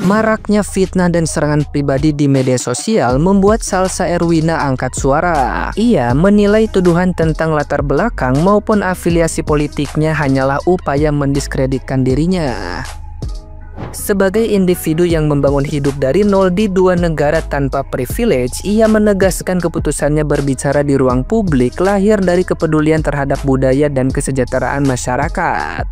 Maraknya fitnah dan serangan pribadi di media sosial membuat Salsa Erwina angkat suara. Ia menilai tuduhan tentang latar belakang maupun afiliasi politiknya hanyalah upaya mendiskreditkan dirinya. Sebagai individu yang membangun hidup dari nol di dua negara tanpa privilege, ia menegaskan keputusannya berbicara di ruang publik lahir dari kepedulian terhadap budaya dan kesejahteraan masyarakat.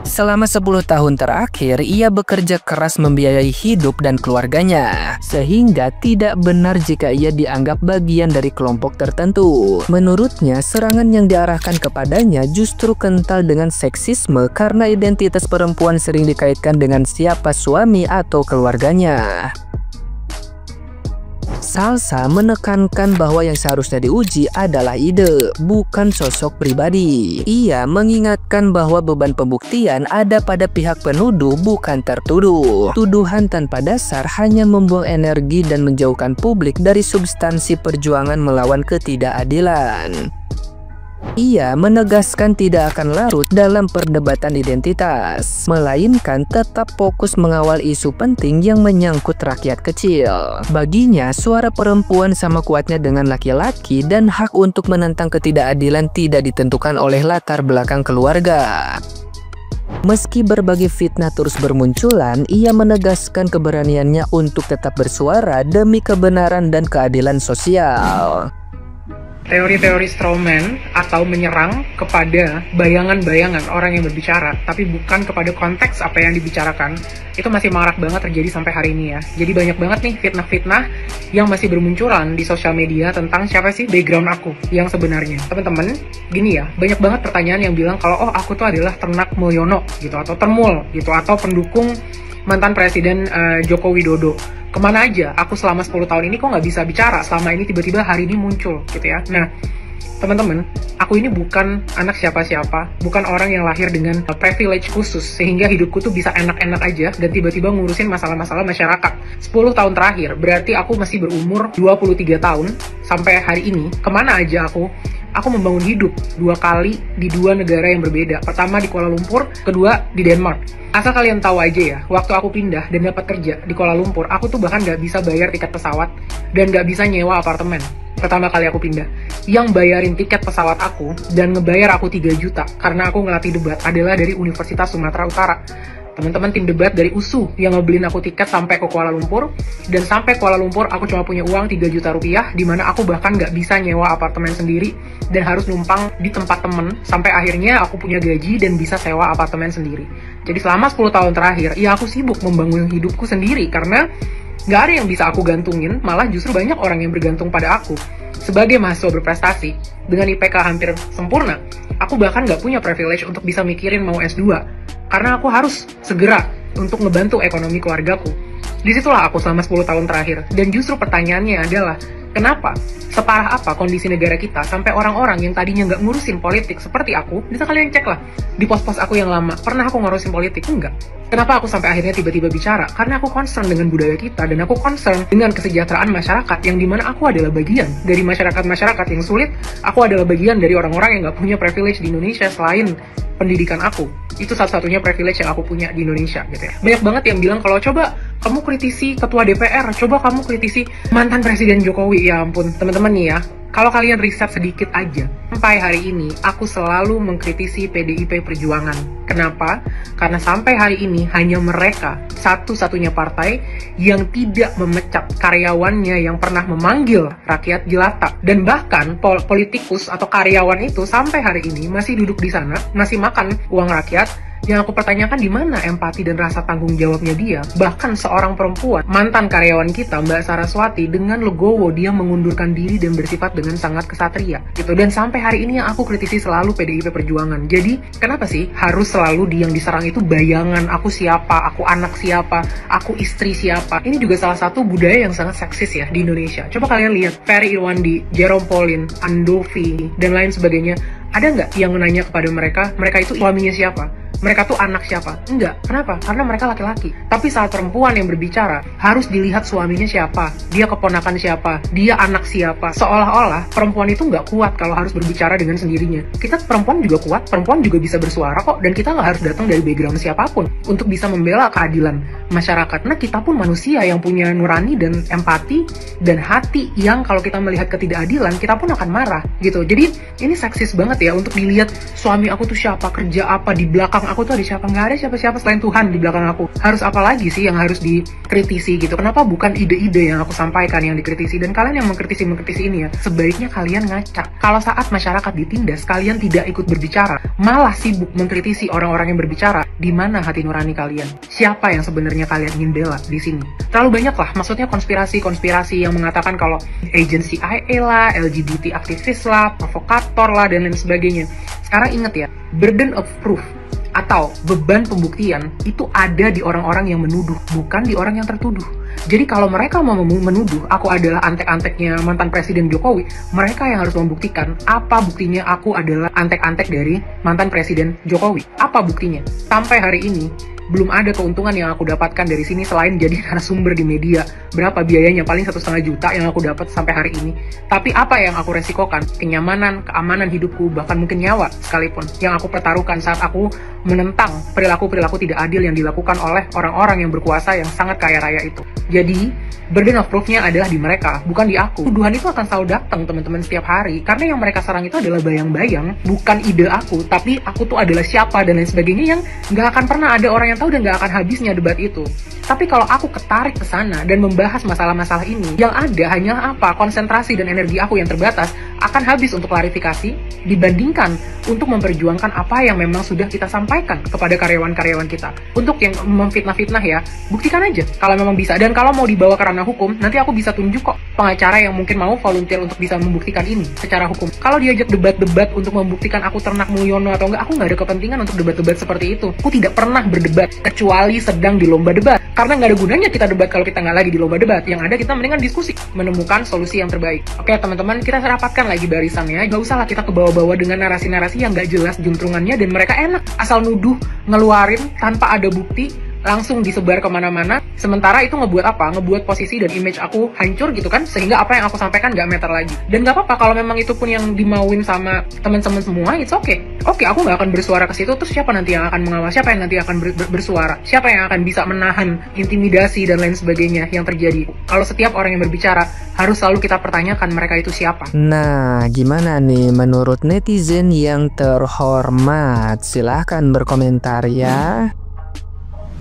Selama 10 tahun terakhir, ia bekerja keras membiayai hidup dan keluarganya, sehingga tidak benar jika ia dianggap bagian dari kelompok tertentu. Menurutnya, serangan yang diarahkan kepadanya justru kental dengan seksisme karena identitas perempuan sering dikaitkan dengan siapa suami atau keluarganya. Salsa menekankan bahwa yang seharusnya diuji adalah ide, bukan sosok pribadi. Ia mengingatkan bahwa beban pembuktian ada pada pihak penuduh, bukan tertuduh. Tuduhan tanpa dasar hanya membuang energi dan menjauhkan publik dari substansi perjuangan melawan ketidakadilan. Ia menegaskan tidak akan larut dalam perdebatan identitas, melainkan tetap fokus mengawal isu penting yang menyangkut rakyat kecil. Baginya, suara perempuan sama kuatnya dengan laki-laki dan hak untuk menentang ketidakadilan tidak ditentukan oleh latar belakang keluarga. Meski berbagai fitnah terus bermunculan, ia menegaskan keberaniannya untuk tetap bersuara demi kebenaran dan keadilan sosial. Teori-teori strawman atau menyerang kepada bayangan-bayangan orang yang berbicara, tapi bukan kepada konteks apa yang dibicarakan, itu masih marak banget terjadi sampai hari ini ya. Jadi banyak banget nih fitnah-fitnah yang masih bermunculan di sosial media tentang siapa sih background aku yang sebenarnya. Teman-teman, gini ya, banyak banget pertanyaan yang bilang kalau aku tuh adalah ternak Mulyono gitu, atau termul gitu, atau pendukung mantan Presiden Joko Widodo. Kemana aja aku selama 10 tahun ini kok nggak bisa bicara, selama ini tiba-tiba hari ini muncul gitu ya. Nah teman-teman, aku ini bukan anak siapa-siapa, bukan orang yang lahir dengan privilege khusus sehingga hidupku tuh bisa enak-enak aja dan tiba-tiba ngurusin masalah-masalah masyarakat. 10 tahun terakhir berarti aku masih berumur 23 tahun sampai hari ini. Kemana aja aku membangun hidup 2 kali di 2 negara yang berbeda. Pertama di Kuala Lumpur, kedua di Denmark. Asal kalian tahu aja ya, waktu aku pindah dan dapat kerja di Kuala Lumpur, aku tuh bahkan nggak bisa bayar tiket pesawat dan nggak bisa nyewa apartemen. Pertama kali aku pindah, yang bayarin tiket pesawat aku dan ngebayar aku 3 juta karena aku ngelatih debat adalah dari Universitas Sumatera Utara. Teman-teman tim debat dari USU yang ngebeliin aku tiket sampai ke Kuala Lumpur, dan sampai Kuala Lumpur aku cuma punya uang 3 juta rupiah, dimana aku bahkan nggak bisa nyewa apartemen sendiri dan harus numpang di tempat temen sampai akhirnya aku punya gaji dan bisa sewa apartemen sendiri. Jadi selama 10 tahun terakhir, ya aku sibuk membangun hidupku sendiri karena nggak ada yang bisa aku gantungin, malah justru banyak orang yang bergantung pada aku. Sebagai mahasiswa berprestasi, dengan IPK hampir sempurna, aku bahkan nggak punya privilege untuk bisa mikirin mau S2, karena aku harus segera untuk ngebantu ekonomi keluargaku. Disitulah aku selama 10 tahun terakhir, dan justru pertanyaannya adalah, kenapa? Separah apa kondisi negara kita sampai orang-orang yang tadinya nggak ngurusin politik seperti aku, bisa kalian cek lah di pos-pos aku yang lama, pernah aku ngurusin politik? Enggak. Kenapa aku sampai akhirnya tiba-tiba bicara? Karena aku concern dengan budaya kita, dan aku concern dengan kesejahteraan masyarakat, yang dimana aku adalah bagian dari masyarakat-masyarakat yang sulit, aku adalah bagian dari orang-orang yang nggak punya privilege di Indonesia selain pendidikan aku. Itu satu-satunya privilege yang aku punya di Indonesia gitu ya. Banyak banget yang bilang kalau coba kamu kritisi ketua DPR, coba kamu kritisi mantan Presiden Jokowi. Ya ampun, teman-teman nih ya, kalau kalian riset sedikit aja, sampai hari ini aku selalu mengkritisi PDIP Perjuangan. Kenapa? Karena sampai hari ini hanya mereka satu-satunya partai yang tidak memecat karyawannya yang pernah memanggil rakyat jelata. Dan bahkan politikus atau karyawan itu sampai hari ini masih duduk di sana, masih makan uang rakyat. Yang aku pertanyakan, di mana empati dan rasa tanggung jawabnya dia? Bahkan seorang perempuan, mantan karyawan kita, Mbak Saraswati, dengan legowo dia mengundurkan diri dan bersifat dengan sangat kesatria gitu. Dan sampai hari ini yang aku kritisi selalu PDIP Perjuangan. Jadi kenapa sih harus selalu yang diserang itu bayangan aku siapa, aku anak siapa, aku istri siapa? Ini juga salah satu budaya yang sangat seksis ya di Indonesia. Coba kalian lihat Ferry Irwandi, Jerome Pauline, Andovi, dan lain sebagainya. Ada nggak yang menanya kepada mereka itu suaminya siapa? Mereka tuh anak siapa? Enggak. Kenapa? Karena mereka laki-laki. Tapi saat perempuan yang berbicara, harus dilihat suaminya siapa, dia keponakan siapa, dia anak siapa. Seolah-olah perempuan itu nggak kuat kalau harus berbicara dengan sendirinya. Kita perempuan juga kuat, perempuan juga bisa bersuara kok, dan kita nggak harus datang dari background siapapun untuk bisa membela keadilan. masyarakat. Nah, kita pun manusia yang punya nurani dan empati dan hati yang kalau kita melihat ketidakadilan, kita pun akan marah gitu. Jadi ini seksis banget ya untuk dilihat suami aku tuh siapa, kerja apa, di belakang aku tuh ada siapa. Nggak ada siapa-siapa selain Tuhan di belakang aku. Harus apa lagi sih yang harus dikritisi gitu? Kenapa bukan ide-ide yang aku sampaikan yang dikritisi? Dan kalian yang mengkritisi ini ya, sebaiknya kalian ngaca. Kalau saat masyarakat ditindas, kalian tidak ikut berbicara, malah sibuk mengkritisi orang-orang yang berbicara. Di mana hati nurani kalian? Siapa yang sebenarnya kalian ingin bela di sini? Terlalu banyak lah, maksudnya konspirasi yang mengatakan kalau agensi CIA lah, LGBT aktivis lah, provokator lah, dan lain sebagainya. Sekarang ingat ya, burden of proof atau beban pembuktian itu ada di orang-orang yang menuduh, bukan di orang yang tertuduh. Jadi kalau mereka mau menuduh aku adalah antek-anteknya mantan Presiden Jokowi, mereka yang harus membuktikan apa buktinya aku adalah antek-antek dari mantan Presiden Jokowi. Apa buktinya? Sampai hari ini belum ada keuntungan yang aku dapatkan dari sini selain jadi narasumber di media. Berapa biayanya? Paling 1,5 juta yang aku dapat sampai hari ini. Tapi apa yang aku resikokan? Kenyamanan, keamanan hidupku, bahkan mungkin nyawa sekalipun yang aku pertaruhkan saat aku menentang perilaku-perilaku tidak adil yang dilakukan oleh orang-orang yang berkuasa yang sangat kaya raya itu. Jadi, burden of proof-nya adalah di mereka, bukan di aku. Tuduhan itu akan selalu datang, teman-teman, setiap hari. Karena yang mereka serang itu adalah bayang-bayang, bukan ide aku, tapi aku tuh adalah siapa dan lain sebagainya yang nggak akan pernah ada orang yang tahu dan nggak akan habisnya debat itu. Tapi kalau aku ketarik ke sana dan membahas masalah-masalah ini, yang ada hanyalah apa? Konsentrasi dan energi aku yang terbatas akan habis untuk klarifikasi dibandingkan untuk memperjuangkan apa yang memang sudah kita sampaikan kepada karyawan-karyawan kita. Untuk yang memfitnah-fitnah ya, buktikan aja kalau memang bisa. Dan kalau mau dibawa ke ranah hukum, nanti aku bisa tunjuk kok pengacara yang mungkin mau volunteer untuk bisa membuktikan ini secara hukum. Kalau diajak debat-debat untuk membuktikan aku ternak Mulyono atau enggak, aku nggak ada kepentingan untuk debat-debat seperti itu. Aku tidak pernah berdebat kecuali sedang di lomba debat. Karena nggak ada gunanya kita debat kalau kita nggak lagi di lomba debat. Yang ada kita mendingan diskusi, menemukan solusi yang terbaik. Oke teman-teman, kita rapatkan lagi barisannya. Nggak usah lah kita kebawa-bawa dengan narasi-narasi yang nggak jelas juntrungannya dan mereka enak asal nuduh, ngeluarin tanpa ada bukti, langsung disebar kemana-mana. Sementara itu ngebuat apa? Ngebuat posisi dan image aku hancur gitu kan, sehingga apa yang aku sampaikan nggak meter lagi. Dan nggak apa-apa kalau memang itu pun yang dimauin sama teman-teman semua, it's okay. Oke, aku nggak akan bersuara ke situ. Terus siapa nanti yang akan mengawal? Siapa yang nanti akan bersuara? Siapa yang akan bisa menahan intimidasi dan lain sebagainya yang terjadi? Kalau setiap orang yang berbicara harus selalu kita pertanyakan mereka itu siapa. Nah, gimana nih menurut netizen yang terhormat? Silahkan berkomentar ya.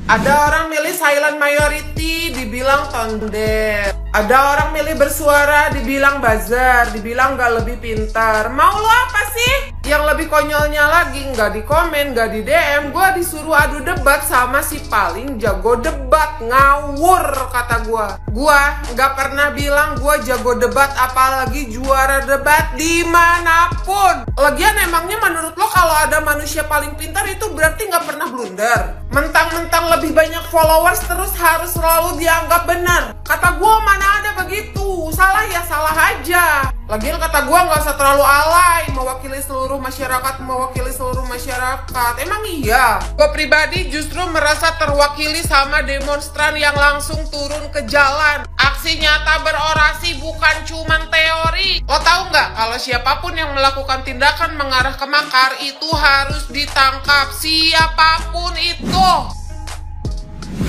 Ada orang milih silent majority, dibilang tondel. Ada orang milih bersuara, dibilang buzzer, dibilang gak lebih pintar. Mau lo apa sih? Yang lebih konyolnya lagi, nggak di komen, nggak di DM, gue disuruh adu debat sama si paling jago debat. Ngawur kata gue. Gue nggak pernah bilang gue jago debat, apalagi juara debat dimanapun. Lagian emangnya menurut lo kalau ada manusia paling pintar itu berarti nggak pernah blunder? Mentang-mentang lebih banyak followers terus harus selalu dianggap benar. Kata gue mana ada begitu, salah ya salah aja. Lagian kata gue nggak usah terlalu alay, mewakili seluruh masyarakat. Emang iya? Gue pribadi justru merasa terwakili sama demonstran yang langsung turun ke jalan. Aksi nyata berorasi bukan cuman teori. Lo tahu nggak kalau siapapun yang melakukan tindakan mengarah ke makar itu harus ditangkap, siapapun itu.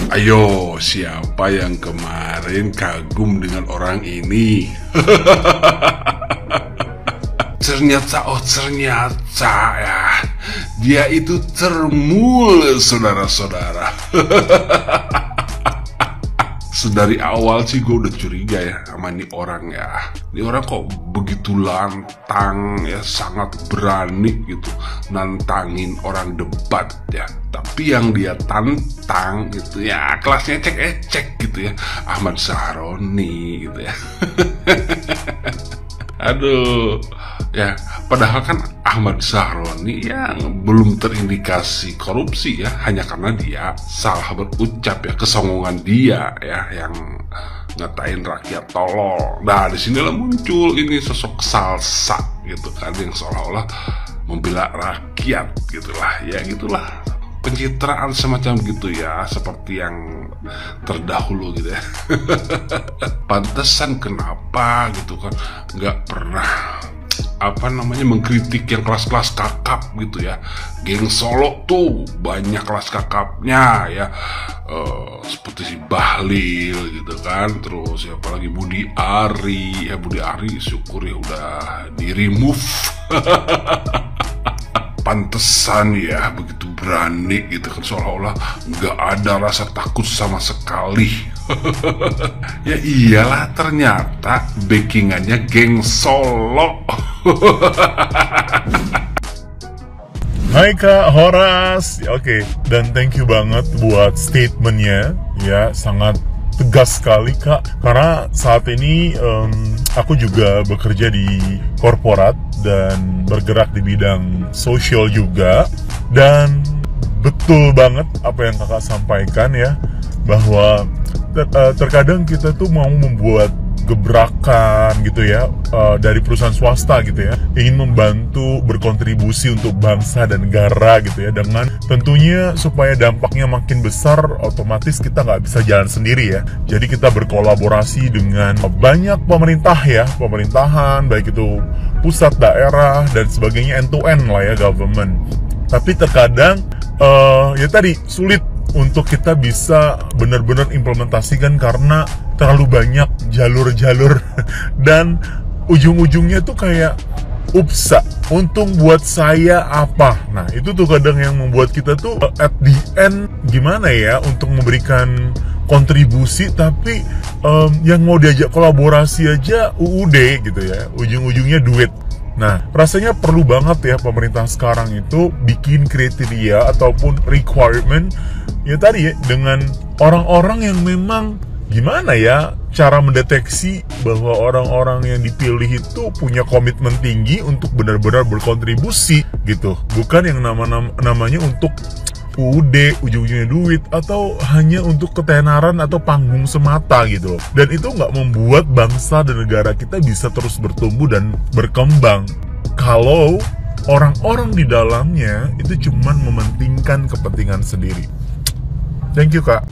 Ayo, siapa yang kemarin kagum dengan orang ini? Ternyata ya, dia itu termul, saudara-saudara. Sedari awal sih gue udah curiga ya sama ini orang ya. Ini orang kok begitu lantang ya, sangat berani gitu nantangin orang debat ya. Tapi yang dia tantang gitu ya kelasnya cek gitu ya, Ahmad Sahroni gitu ya. Aduh ya, padahal kan Ahmad Sahroni yang belum terindikasi korupsi ya, hanya karena dia salah berucap ya, kesongongan dia ya yang ngatain rakyat tolol. Nah disinilah muncul ini sosok salsa gitu kan, yang seolah-olah membela rakyat gitulah ya, gitulah pencitraan semacam gitu ya, seperti yang terdahulu gitu ya. Pantesan kenapa gitu kan nggak pernah mengkritik yang kelas-kelas kakap gitu ya. Geng Solo tuh banyak kelas kakapnya ya, seperti si Bahlil gitu kan, terus apalagi Budi Ari. Ya Budi Ari syukur ya udah di remove. Pantesan ya begitu berani gitu kan, seolah-olah nggak ada rasa takut sama sekali. Ya iyalah, ternyata backingannya geng Solo. Hai Kak Horas, oke, dan thank you banget buat statementnya, ya sangat tegas sekali Kak. Karena saat ini aku juga bekerja di korporat dan bergerak di bidang sosial juga, dan betul banget apa yang Kakak sampaikan ya, bahwa terkadang kita tuh mau membuat gebrakan gitu ya, dari perusahaan swasta gitu ya, ingin membantu berkontribusi untuk bangsa dan negara gitu ya, dengan tentunya supaya dampaknya makin besar, otomatis kita nggak bisa jalan sendiri ya. Jadi kita berkolaborasi dengan banyak pemerintah ya, pemerintahan baik itu pusat, daerah dan sebagainya, end to end lah ya, government. Tapi terkadang ya tadi sulit untuk kita bisa benar-benar implementasikan karena terlalu banyak jalur-jalur dan ujung-ujungnya tuh kayak upsa, untung buat saya apa. Nah itu tuh kadang yang membuat kita tuh at the end gimana ya untuk memberikan kontribusi, tapi yang mau diajak kolaborasi aja UUD gitu ya, ujung-ujungnya duit. Nah, rasanya perlu banget ya pemerintah sekarang itu bikin kriteria ataupun requirement ya tadi ya, dengan orang-orang yang memang gimana ya cara mendeteksi bahwa orang-orang yang dipilih itu punya komitmen tinggi untuk benar-benar berkontribusi gitu. Bukan yang namanya untuk UUD, ujung-ujungnya duit, atau hanya untuk ketenaran atau panggung semata gitu. Dan itu nggak membuat bangsa dan negara kita bisa terus bertumbuh dan berkembang kalau orang-orang di dalamnya itu cuman mementingkan kepentingan sendiri. Thank you Kak.